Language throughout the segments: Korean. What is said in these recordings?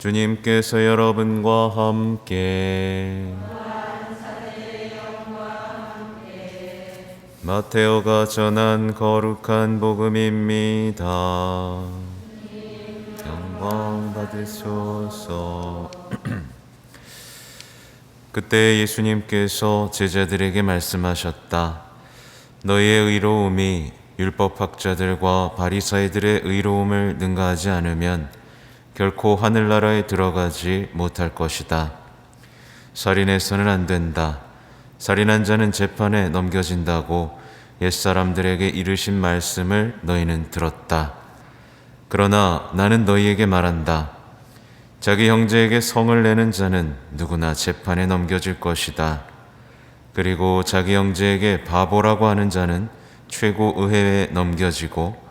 주님께서 여러분과 함께 마테오가 전한 거룩한 복음입니다. 영광 받으소서. 그때 예수님께서 제자들에게 말씀하셨다. 너희의 의로움이 율법학자들과 바리사이들의 의로움을 능가하지 않으면 결코 하늘나라에 들어가지 못할 것이다. 살인해서는 안 된다. 살인한 자는 재판에 넘겨진다고 옛사람들에게 이르신 말씀을 너희는 들었다. 그러나 나는 너희에게 말한다. 자기 형제에게 성을 내는 자는 누구나 재판에 넘겨질 것이다. 그리고 자기 형제에게 바보라고 하는 자는 최고 의회에 넘겨지고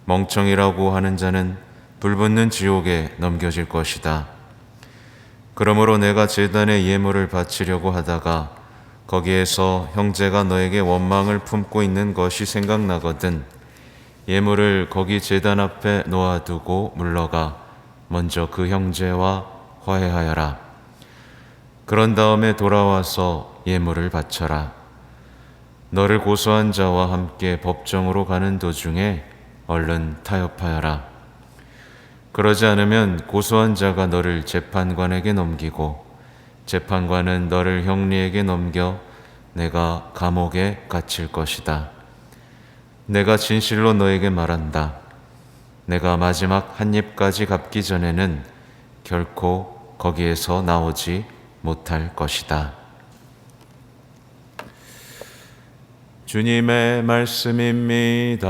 멍청이라고 하는 자는 불붙는 지옥에 넘겨질 것이다. 그러므로 내가 제단에 예물을 바치려고 하다가 거기에서 형제가 너에게 원망을 품고 있는 것이 생각나거든 예물을 거기 제단 앞에 놓아두고 물러가 먼저 그 형제와 화해하여라. 그런 다음에 돌아와서 예물을 바쳐라. 너를 고소한 자와 함께 법정으로 가는 도중에 얼른 타협하여라. 그러지 않으면 고소한 자가 너를 재판관에게 넘기고 재판관은 너를 형리에게 넘겨 내가 감옥에 갇힐 것이다. 내가 진실로 너에게 말한다. 내가 마지막 한 입까지 갚기 전에는 결코 거기에서 나오지 못할 것이다. 주님의 말씀입니다.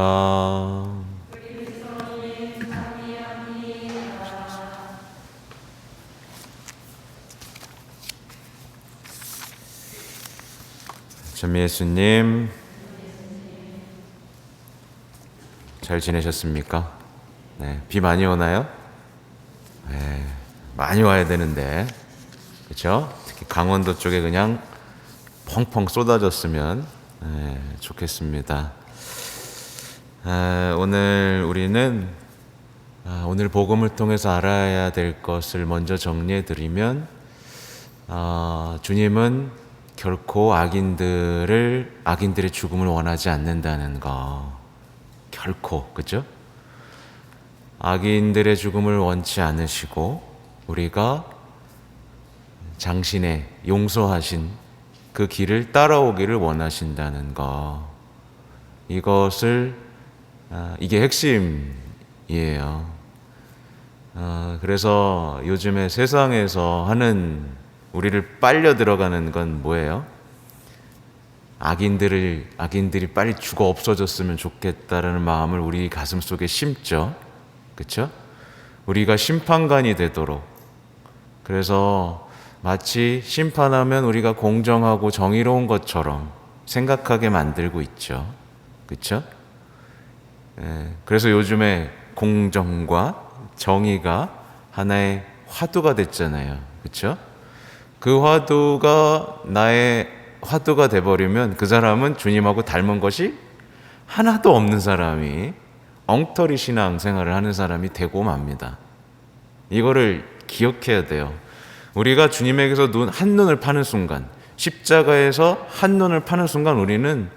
참 예수님, 잘 지내셨습니까? 네, 비 많이 오나요? 네, 많이 와야 되는데, 그렇죠? 특히 강원도 쪽에 그냥 펑펑 쏟아졌으면 좋겠습니다. 오늘 우리는 오늘 복음을 통해서 알아야 될 것을 먼저 정리해 드리면 주님은 결코 악인들의 죽음을 원하지 않는다는 거. 결코, 그죠? 악인들의 죽음을 원치 않으시고 우리가 당신의 용서하신 그 길을 따라오기를 원하신다는 거. 이게 핵심이에요. 그래서 요즘에 세상에서 하는 우리를 빨려 들어가는 건 뭐예요? 악인들이 빨리 죽어 없어졌으면 좋겠다라는 마음을 우리 가슴 속에 심죠. 그렇죠? 우리가 심판관이 되도록. 그래서 마치 심판하면 우리가 공정하고 정의로운 것처럼 생각하게 만들고 있죠. 그렇죠? 그래서 요즘에 공정과 정의가 하나의 화두가 됐잖아요. 그렇죠? 그 화두가 나의 화두가 돼버리면 그 사람은 주님하고 닮은 것이 하나도 없는 사람이 엉터리 신앙 생활을 하는 사람이 되고 맙니다. 이거를 기억해야 돼요. 우리가 주님에게서 한눈을 파는 순간, 십자가에서 한눈을 파는 순간 우리는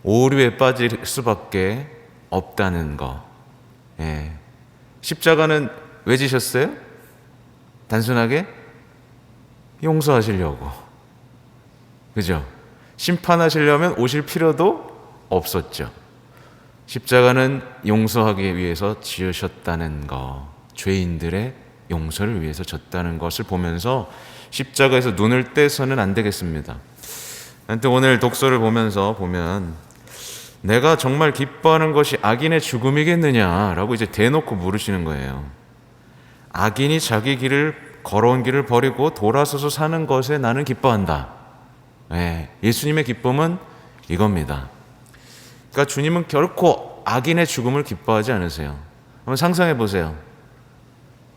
오류에 빠질 수밖에 없다는 거. 십자가는 왜 지셨어요? 단순하게 용서하시려고. 그죠? 심판하시려면 오실 필요도 없었죠. 십자가는 용서하기 위해서 지으셨다는 거. 죄인들의 용서를 위해서 졌다는 것을 보면서 십자가에서 눈을 떼서는 안 되겠습니다. 오늘 독서를 보면 내가 정말 기뻐하는 것이 악인의 죽음이겠느냐라고 이제 대놓고 물으시는 거예요. 악인이 자기 걸어온 길을 버리고 돌아서서 사는 것에 나는 기뻐한다. 예수님의 기쁨은 이겁니다. 그러니까 주님은 결코 악인의 죽음을 기뻐하지 않으세요. 한번 상상해 보세요.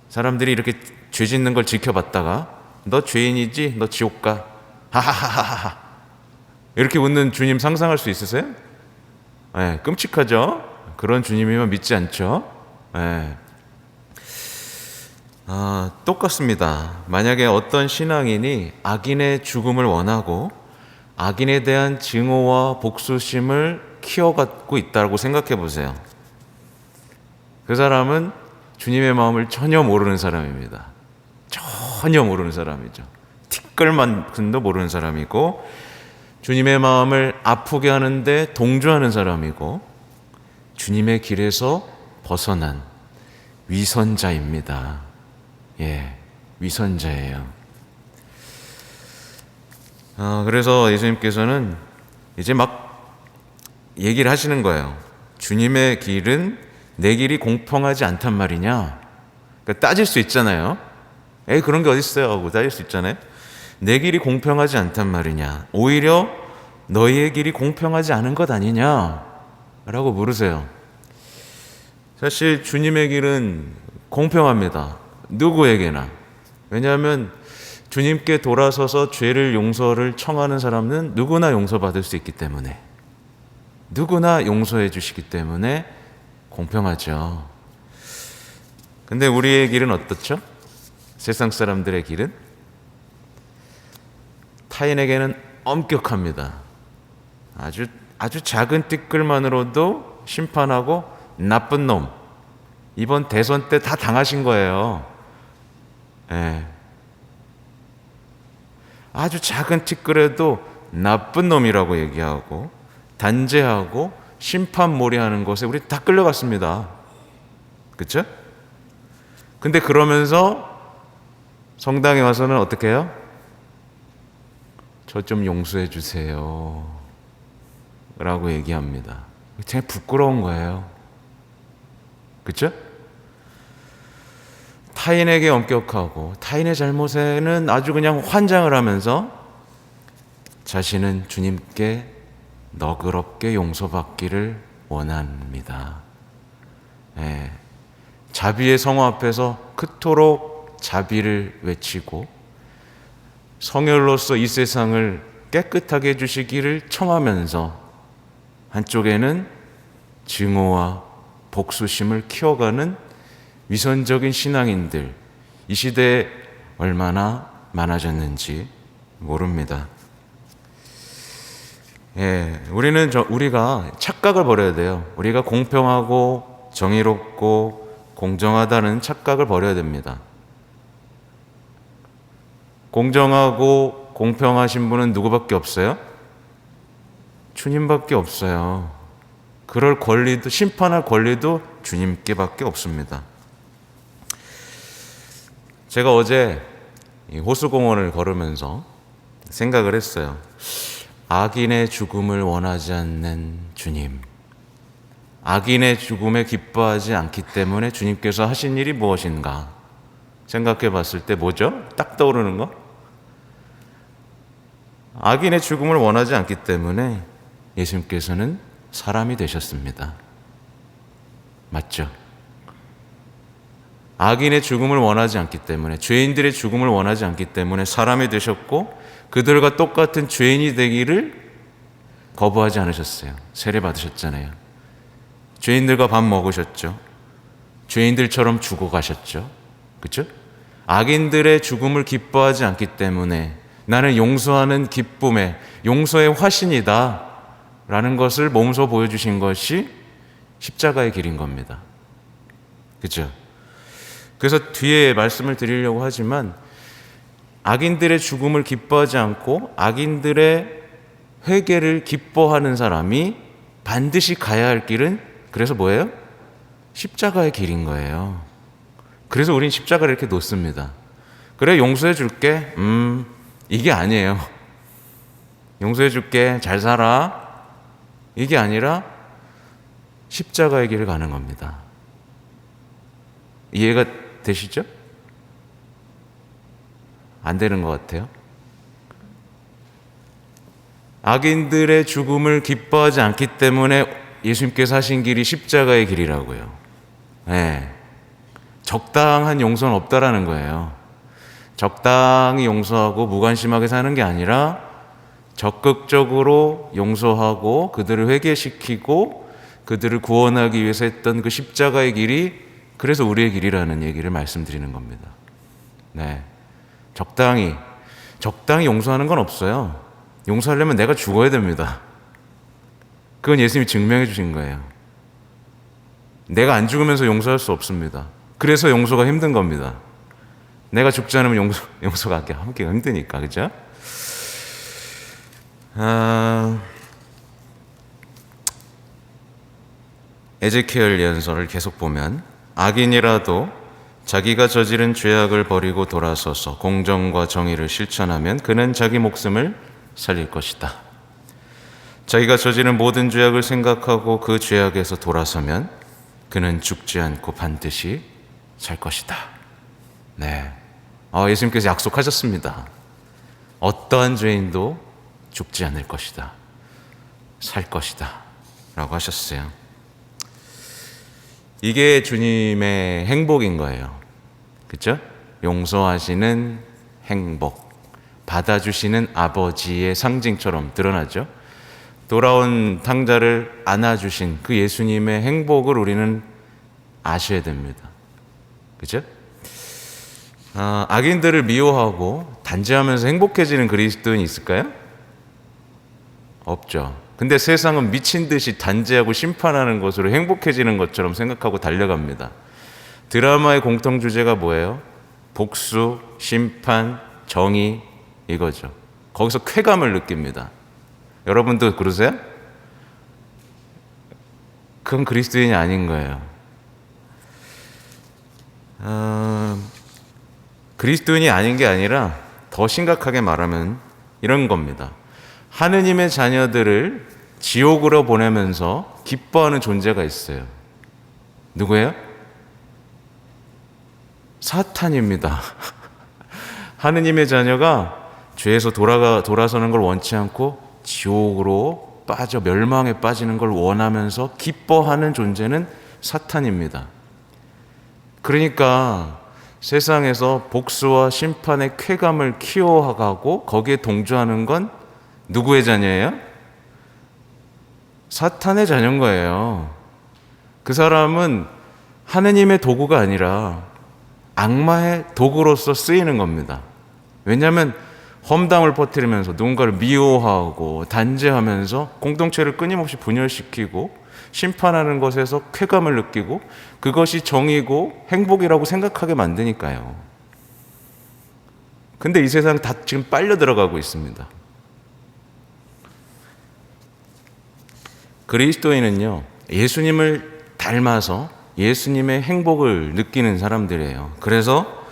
사람들이 이렇게 죄 짓는 걸 지켜봤다가 너 죄인이지? 너 지옥 가. 하하하하하. 이렇게 웃는 주님 상상할 수 있으세요? 끔찍하죠? 그런 주님이면 믿지 않죠? 똑같습니다. 만약에 어떤 신앙인이 악인의 죽음을 원하고 악인에 대한 증오와 복수심을 키워갖고 있다고 생각해 보세요. 그 사람은 주님의 마음을 전혀 모르는 사람입니다. 전혀 모르는 사람이죠. 티끌만큼도 모르는 사람이고, 주님의 마음을 아프게 하는데 동조하는 사람이고, 주님의 길에서 벗어난 위선자입니다. 위선자예요. 그래서 예수님께서는 이제 막 얘기를 하시는 거예요. 주님의 길은 내 길이 공평하지 않단 말이냐. 그러니까 따질 수 있잖아요. 그런 게 어딨어요 하고 따질 수 있잖아요. 내 길이 공평하지 않단 말이냐. 오히려 너희의 길이 공평하지 않은 것 아니냐 라고 물으세요. 사실 주님의 길은 공평합니다. 누구에게나. 왜냐하면 주님께 돌아서서 죄를 용서를 청하는 사람은 누구나 용서받을 수 있기 때문에, 누구나 용서해 주시기 때문에 공평하죠. 근데 우리의 길은 어떻죠? 세상 사람들의 길은 타인에게는 엄격합니다. 아주 작은 티끌만으로도 심판하고 나쁜 놈. 이번 대선 때 다 당하신 거예요. 아주 작은 티끌에도 나쁜 놈이라고 얘기하고 단죄하고 심판몰이하는 것에 우리 다 끌려갔습니다. 그렇죠? 근데 그러면서 성당에 와서는 어떻게 해요? 저 좀 용서해 주세요 라고 얘기합니다. 되게 부끄러운 거예요. 그렇죠? 타인에게 엄격하고 타인의 잘못에는 아주 그냥 환장을 하면서 자신은 주님께 너그럽게 용서받기를 원합니다. 자비의 성호 앞에서 그토록 자비를 외치고 성혈로서 이 세상을 깨끗하게 해주시기를 청하면서 한쪽에는 증오와 복수심을 키워가는 위선적인 신앙인들, 이 시대에 얼마나 많아졌는지 모릅니다. 우리가 착각을 버려야 돼요. 우리가 공평하고 정의롭고 공정하다는 착각을 버려야 됩니다. 공정하고 공평하신 분은 누구밖에 없어요? 주님밖에 없어요. 그럴 권리도, 심판할 권리도 주님께밖에 없습니다. 제가 어제 호수공원을 걸으면서 생각을 했어요. 악인의 죽음을 원하지 않는 주님, 악인의 죽음에 기뻐하지 않기 때문에 주님께서 하신 일이 무엇인가 생각해 봤을 때 뭐죠? 딱 떠오르는 거? 악인의 죽음을 원하지 않기 때문에 예수님께서는 사람이 되셨습니다. 맞죠? 악인의 죽음을 원하지 않기 때문에, 죄인들의 죽음을 원하지 않기 때문에 사람이 되셨고, 그들과 똑같은 죄인이 되기를 거부하지 않으셨어요. 세례 받으셨잖아요. 죄인들과 밥 먹으셨죠. 죄인들처럼 죽어가셨죠. 그렇죠? 악인들의 죽음을 기뻐하지 않기 때문에 나는 용서하는 기쁨에, 용서의 화신이다 라는 것을 몸소 보여주신 것이 십자가의 길인 겁니다. 그렇죠? 그래서 뒤에 말씀을 드리려고 하지만, 악인들의 죽음을 기뻐하지 않고 악인들의 회개를 기뻐하는 사람이 반드시 가야 할 길은, 그래서 뭐예요? 십자가의 길인 거예요. 그래서 우린 십자가를 이렇게 놓습니다. 그래, 용서해 줄게. 이게 아니에요. 용서해 줄게. 잘 살아. 이게 아니라 십자가의 길을 가는 겁니다. 이해가 되시죠? 안 되는 것 같아요. 악인들의 죽음을 기뻐하지 않기 때문에 예수님께서 하신 길이 십자가의 길이라고요. 적당한 용서는 없다라는 거예요. 적당히 용서하고 무관심하게 사는 게 아니라 적극적으로 용서하고 그들을 회개시키고 그들을 구원하기 위해서 했던 그 십자가의 길이, 그래서 우리의 길이라는 얘기를 말씀드리는 겁니다. 네. 적당히 용서하는 건 없어요. 용서하려면 내가 죽어야 됩니다. 그건 예수님이 증명해 주신 거예요. 내가 안 죽으면서 용서할 수 없습니다. 그래서 용서가 힘든 겁니다. 내가 죽지 않으면 용서가 하기가 힘드니까, 그죠? 에제키엘 예언서를 계속 보면 악인이라도 자기가 저지른 죄악을 버리고 돌아서서 공정과 정의를 실천하면 그는 자기 목숨을 살릴 것이다. 자기가 저지른 모든 죄악을 생각하고 그 죄악에서 돌아서면 그는 죽지 않고 반드시 살 것이다. 네. 예수님께서 약속하셨습니다. 어떠한 죄인도 죽지 않을 것이다. 살 것이다. 라고 하셨어요. 이게 주님의 행복인 거예요. 그렇죠? 용서하시는 행복, 받아주시는 아버지의 상징처럼 드러나죠. 돌아온 탕자를 안아주신 그 예수님의 행복을 우리는 아셔야 됩니다. 그렇죠? 악인들을 미워하고 단죄하면서 행복해지는 그리스도인이 있을까요? 없죠. 근데 세상은 미친 듯이 단죄하고 심판하는 것으로 행복해지는 것처럼 생각하고 달려갑니다. 드라마의 공통 주제가 뭐예요? 복수, 심판, 정의, 이거죠. 거기서 쾌감을 느낍니다. 여러분도 그러세요? 그건 그리스도인이 아닌 거예요. 그리스도인이 아닌 게 아니라 더 심각하게 말하면 이런 겁니다. 하느님의 자녀들을 지옥으로 보내면서 기뻐하는 존재가 있어요. 누구예요? 사탄입니다. 하느님의 자녀가 죄에서 돌아서는 걸 원치 않고 지옥으로 빠져 멸망에 빠지는 걸 원하면서 기뻐하는 존재는 사탄입니다. 그러니까 세상에서 복수와 심판의 쾌감을 키워가고 거기에 동조하는 건 누구의 자녀예요? 사탄의 자녀인 거예요. 그 사람은 하느님의 도구가 아니라 악마의 도구로서 쓰이는 겁니다. 왜냐하면 험담을 퍼뜨리면서 누군가를 미워하고 단죄하면서 공동체를 끊임없이 분열시키고 심판하는 것에서 쾌감을 느끼고 그것이 정의고 행복이라고 생각하게 만드니까요. 근데 이 세상 다 지금 빨려 들어가고 있습니다. 그리스도인은요, 예수님을 닮아서 예수님의 행복을 느끼는 사람들이에요. 그래서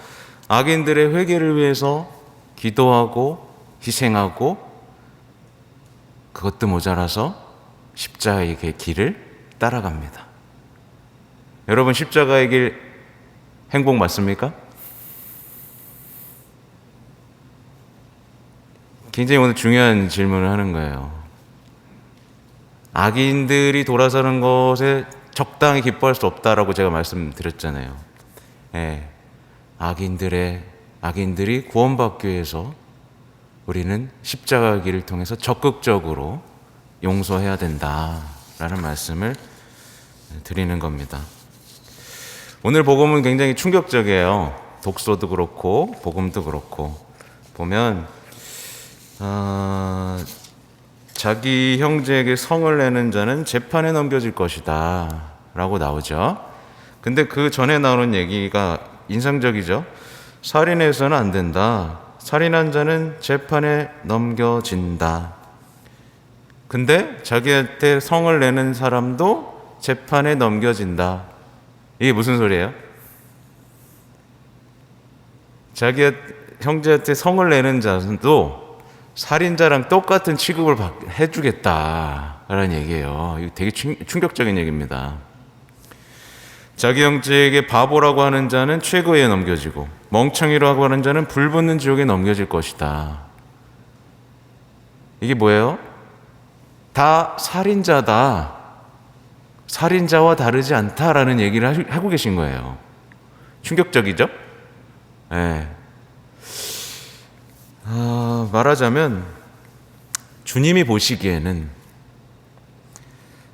악인들의 회개를 위해서 기도하고 희생하고 그것도 모자라서 십자가의 길을 따라갑니다. 여러분, 십자가의 길 행복 맞습니까? 굉장히 오늘 중요한 질문을 하는 거예요. 악인들이 돌아서는 것에 적당히 기뻐할 수 없다라고 제가 말씀드렸잖아요. 악인들이 구원받기 위해서 우리는 십자가 길을 통해서 적극적으로 용서해야 된다라는 말씀을 드리는 겁니다. 오늘 복음은 굉장히 충격적이에요. 독서도 그렇고 복음도 그렇고 보면 자기 형제에게 성을 내는 자는 재판에 넘겨질 것이다 라고 나오죠. 근데 그 전에 나오는 얘기가 인상적이죠. 살인해서는 안 된다. 살인한 자는 재판에 넘겨진다. 근데 자기한테 성을 내는 사람도 재판에 넘겨진다. 이게 무슨 소리예요? 자기 형제한테 성을 내는 자도 살인자랑 똑같은 취급을 해주겠다라는 얘기예요. 이거 되게 충격적인 얘기입니다. 자기 형제에게 바보라고 하는 자는 최고에 넘겨지고 멍청이라고 하는 자는 불붙는 지옥에 넘겨질 것이다. 이게 뭐예요? 다 살인자다. 살인자와 다르지 않다라는 얘기를 하고 계신 거예요. 충격적이죠? 네. 말하자면 주님이 보시기에는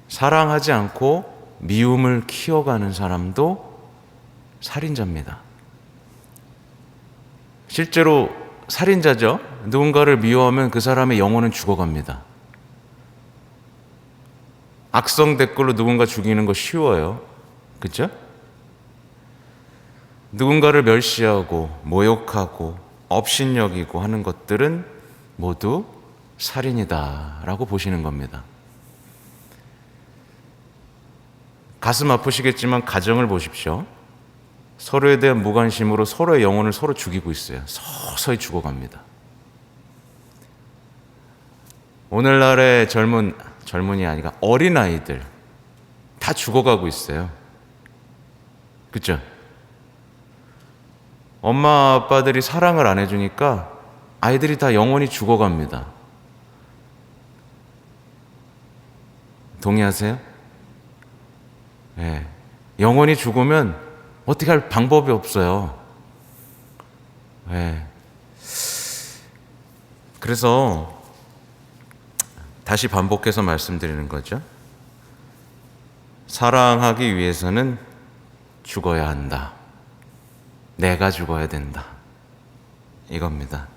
사랑하지 않고 미움을 키워가는 사람도 살인자입니다. 실제로 살인자죠. 누군가를 미워하면 그 사람의 영혼은 죽어갑니다. 악성 댓글로 누군가 죽이는 거 쉬워요. 그렇죠? 누군가를 멸시하고 모욕하고 업신여기고 하는 것들은 모두 살인이다라고 보시는 겁니다. 가슴 아프시겠지만 가정을 보십시오. 서로에 대한 무관심으로 서로의 영혼을 서로 죽이고 있어요. 서서히 죽어갑니다. 오늘날의 젊은이 아니라 어린아이들 다 죽어가고 있어요. 그렇죠? 엄마 아빠들이 사랑을 안 해주니까 아이들이 다 영혼이 죽어갑니다. 동의하세요? 네. 영혼이 죽으면 어떻게 할 방법이 없어요. 네. 그래서 다시 반복해서 말씀드리는 거죠. 사랑하기 위해서는 죽어야 한다. 내가 죽어야 된다. 이겁니다.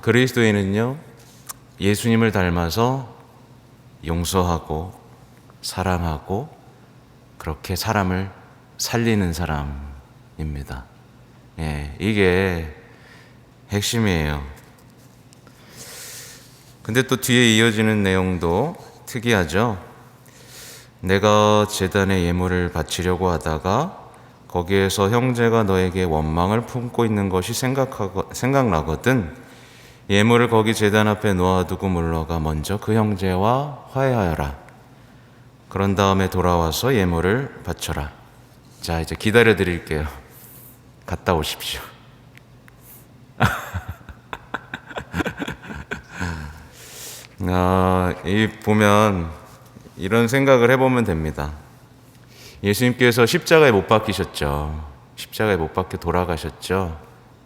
그리스도인은요, 예수님을 닮아서 용서하고 사랑하고 그렇게 사람을 살리는 사람입니다. 예, 이게 핵심이에요. 근데 또 뒤에 이어지는 내용도 특이하죠. 내가 제단에 예물을 바치려고 하다가 거기에서 형제가 너에게 원망을 품고 있는 것이 생각나거든. 예물을 거기 제단 앞에 놓아두고 물러가 먼저 그 형제와 화해하여라. 그런 다음에 돌아와서 예물을 바쳐라. 자, 이제 기다려 드릴게요. 갔다 오십시오. 보면 이런 생각을 해보면 됩니다. 예수님께서 십자가에 못 박히셨죠. 십자가에 못 박혀 돌아가셨죠.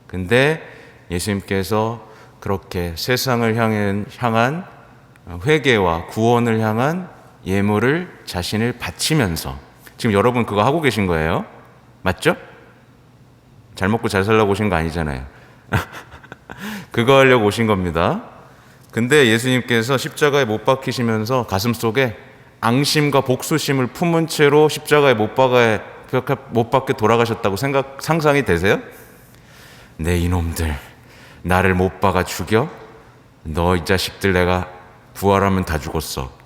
근데 예수님께서 그렇게 세상을 향한 회개와 구원을 향한 예물을 자신을 바치면서, 지금 여러분 그거 하고 계신 거예요. 맞죠? 잘 먹고 잘 살라고 오신 거 아니잖아요. 그거 하려고 오신 겁니다. 근데 예수님께서 십자가에 못 박히시면서 가슴속에 앙심과 복수심을 품은 채로 십자가에 못 박혀 돌아가셨다고 상상이 되세요? 네, 이놈들 나를 못 박아 죽여? 너 이 자식들 내가 부활하면 다 죽었어.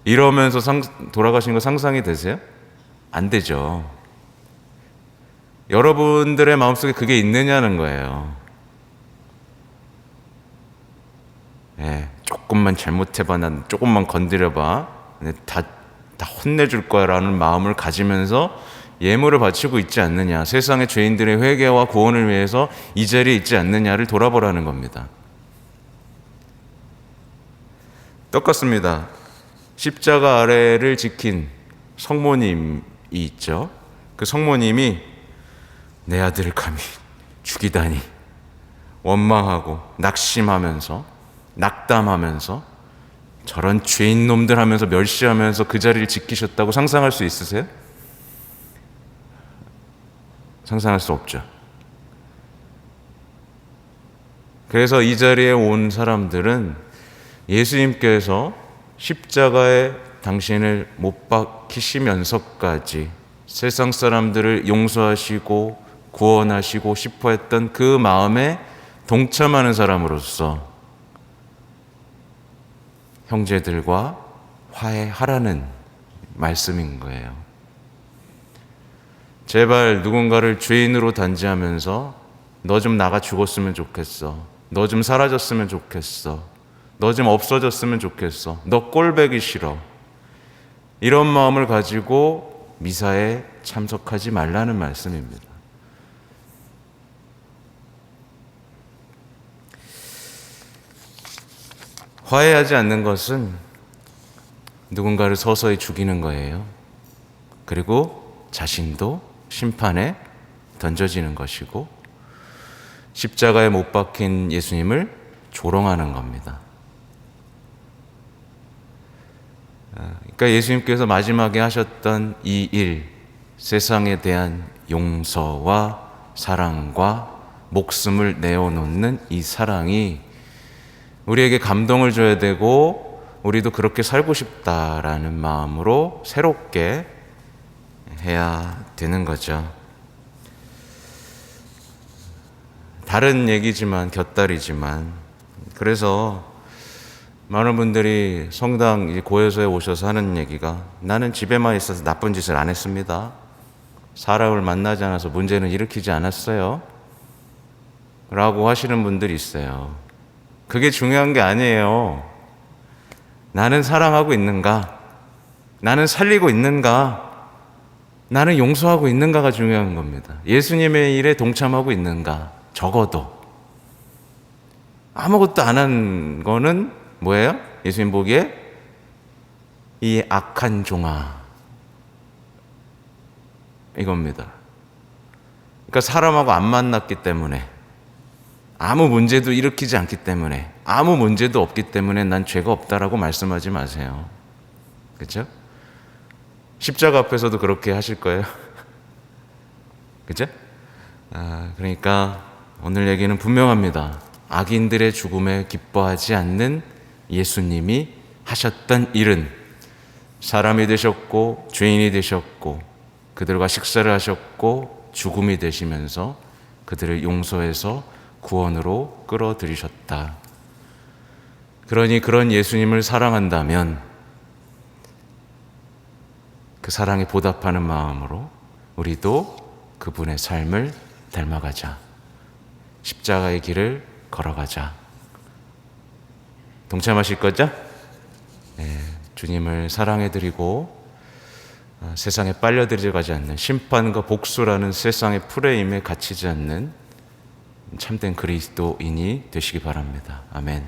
이러면서 돌아가신 거 상상이 되세요? 안 되죠. 여러분들의 마음속에 그게 있느냐는 거예요. 예, 조금만 잘못해봐, 난 조금만 건드려봐, 다 혼내줄 거야 라는 마음을 가지면서 예물을 바치고 있지 않느냐, 세상의 죄인들의 회개와 구원을 위해서 이 자리에 있지 않느냐를 돌아보라는 겁니다. 똑같습니다. 십자가 아래를 지킨 성모님이 있죠. 그 성모님이 내 아들을 감히 죽이다니 원망하고 낙심하면서 낙담하면서 저런 죄인 놈들 하면서 멸시하면서 그 자리를 지키셨다고 상상할 수 있으세요? 상상할 수 없죠. 그래서 이 자리에 온 사람들은 예수님께서 십자가에 당신을 못 박히시면서까지 세상 사람들을 용서하시고 구원하시고 싶어 했던 그 마음에 동참하는 사람으로서 형제들과 화해하라는 말씀인 거예요. 제발 누군가를 죄인으로 단죄하면서 너 좀 나가 죽었으면 좋겠어, 너 좀 사라졌으면 좋겠어, 너 좀 없어졌으면 좋겠어, 너 꼴배기 싫어, 이런 마음을 가지고 미사에 참석하지 말라는 말씀입니다. 화해하지 않는 것은 누군가를 서서히 죽이는 거예요. 그리고 자신도 심판에 던져지는 것이고 십자가에 못 박힌 예수님을 조롱하는 겁니다. 그러니까 예수님께서 마지막에 하셨던 이 일, 세상에 대한 용서와 사랑과 목숨을 내어놓는 이 사랑이 우리에게 감동을 줘야 되고, 우리도 그렇게 살고 싶다라는 마음으로 새롭게 해야 되는 거죠. 다른 얘기지만, 곁다리지만, 그래서 많은 분들이 성당 고요소에 오셔서 하는 얘기가, 나는 집에만 있어서 나쁜 짓을 안 했습니다. 사람을 만나지 않아서 문제는 일으키지 않았어요. 라고 하시는 분들이 있어요. 그게 중요한 게 아니에요. 나는 사랑하고 있는가? 나는 살리고 있는가? 나는 용서하고 있는가가 중요한 겁니다. 예수님의 일에 동참하고 있는가? 적어도. 아무것도 안 한 거는 뭐예요? 예수님 보기에 이 악한 종아, 이겁니다. 그러니까 사람하고 안 만났기 때문에, 아무 문제도 일으키지 않기 때문에, 아무 문제도 없기 때문에 난 죄가 없다라고 말씀하지 마세요. 그렇죠? 십자가 앞에서도 그렇게 하실 거예요. 그렇죠? 그러니까 오늘 얘기는 분명합니다. 악인들의 죽음에 기뻐하지 않는 예수님이 하셨던 일은 사람이 되셨고 죄인이 되셨고 그들과 식사를 하셨고 죽음이 되시면서 그들을 용서해서 구원으로 끌어들이셨다. 그러니 그런 예수님을 사랑한다면 그 사랑에 보답하는 마음으로 우리도 그분의 삶을 닮아가자. 십자가의 길을 걸어가자. 동참하실 거죠? 네, 주님을 사랑해드리고 세상에 빨려들여가지 않는, 심판과 복수라는 세상의 프레임에 갇히지 않는 참된 그리스도인이 되시기 바랍니다. 아멘.